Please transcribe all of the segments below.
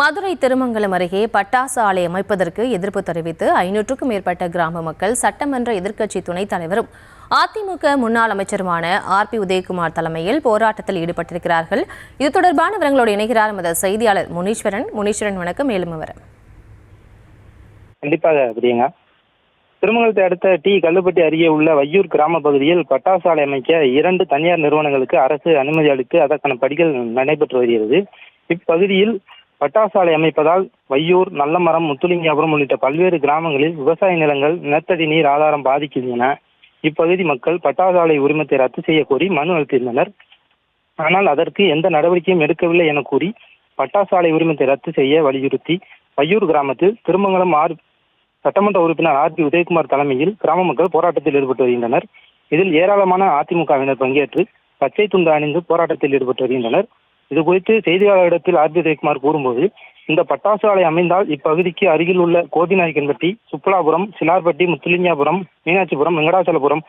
மதுரை திருமங்கலம் அருகே பட்டாசு ஆலை அமைப்பதற்கு எதிர்ப்பு தெரிவித்து 500க்கும் மேற்பட்ட கிராம மக்கள் சட்டமன்ற எதிர்க்கட்சி துணைத் தலைவரும் அதிமுக முன்னாள் அமைச்சருமான RP உதயகுமார் தலைமையில் போராட்டத்தில் ஈடுபட்டிருக்கிறார்கள். இது தொடர்பான விவரங்களோடு இணைகிறார் எமது செய்தியாளர் முனீஸ்வரன். வணக்கம். மேலும் விவரம். கண்டிப்பாக பிரியங்கா. திருமங்கலத்தை அடுத்த கல்லுப்பட்டி அருகே உள்ள வையூர் கிராம பகுதியில் பட்டாசு ஆலை அமைக்க 2 தனியார் நிறுவனங்களுக்கு அரசு அனுமதி அளித்து அதற்கான படிகள் நடைபெற்று வருகிறது. இப்பகுதியில் பட்டாசு ஆலை அமைப்பதால் வையூர், நல்லமரம், முத்துலிங்காபுரம் உள்ளிட்ட பல்வேறு கிராமங்களில் விவசாய நிலங்கள், நிலத்தடி நீர் ஆதாரம் பாதிக்கின்றன. இப்பகுதி மக்கள் பட்டாசு ஆலை உரிமத்தை ரத்து செய்ய கோரி மனு அளித்திருந்தனர். ஆனால் அதற்கு எந்த நடவடிக்கையும் எடுக்கவில்லை என கூறி பட்டாசு ஆலை உரிமத்தை ரத்து செய்ய வலியுறுத்தி வையூர் கிராமத்தில் திருமங்கலம் சட்டமன்ற உறுப்பினர் RP உதயகுமார் தலைமையில் கிராம மக்கள் போராட்டத்தில் ஈடுபட்டு வருகின்றனர். இதில் ஏராளமான அதிமுகவினர் பங்கேற்று பச்சை துண்டு அணிந்து போராட்டத்தில் ஈடுபட்டு வருகின்றனர். இது குறித்து செய்தியாளர்களிடத்தில் RP உதயகுமார் கூறும்போது, இந்த பட்டாசு ஆலை அமைந்தால் இப்பகுதிக்கு அருகில் உள்ள கோபிநாயக்கன்பட்டி, சுப்பலாபுரம், சிலார்பட்டி, முத்துலிங்காபுரம், மீனாட்சிபுரம், வெங்கடாச்சலபுரம்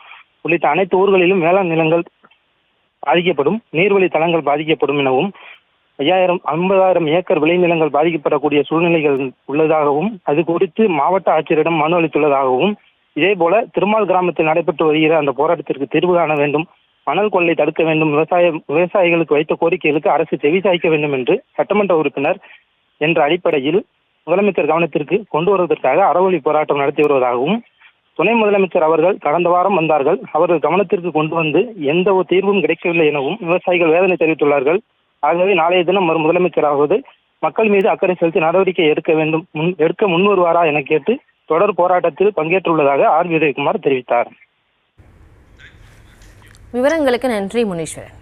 உள்ளிட்ட அனைத்து ஊர்களிலும் வேளாண் நிலங்கள் பாதிக்கப்படும், நீர்வழி தளங்கள் பாதிக்கப்படும் எனவும் 50,000 ஏக்கர் விளைநிலங்கள் பாதிக்கப்படக்கூடிய சூழ்நிலைகள் உள்ளதாகவும் அது குறித்து மாவட்ட ஆட்சியரிடம் மனு அளித்துள்ளதாகவும், இதேபோல திருமால் கிராமத்தில் நடைபெற்று வருகிற அந்த போராட்டத்திற்கு தீர்வு காண வேண்டும், மணல் கொள்ளை தடுக்க வேண்டும், விவசாயிகளுக்கு வைத்த கோரிக்கைகளுக்கு அரசு செவிசாய்க்க வேண்டும் என்று சட்டமன்ற உறுப்பினர் என்ற அடிப்படையில் முதலமைச்சர் கவனத்திற்கு கொண்டு வருவதற்காக அறவழி போராட்டம் நடத்தி வருவதாகவும், துணை முதலமைச்சர் அவர்கள் கடந்த வாரம் வந்தார்கள், அவர்கள் கவனத்திற்கு கொண்டு வந்து எந்த ஒரு தீர்வும் கிடைக்கவில்லை எனவும் விவசாயிகள் வேதனை தெரிவித்துள்ளார்கள். ஆகவே நாளைய தினம் வரும் முதலமைச்சராவது மக்கள் மீது அக்கறை செலுத்தி நடவடிக்கை எடுக்க முன்வருவாரா என கேட்டு தொடர் போராட்டத்தில் பங்கேற்றுள்ளதாக RP உதயகுமார் தெரிவித்தார். விவரங்களுக்கு நன்றி முனீஸ்வரன்.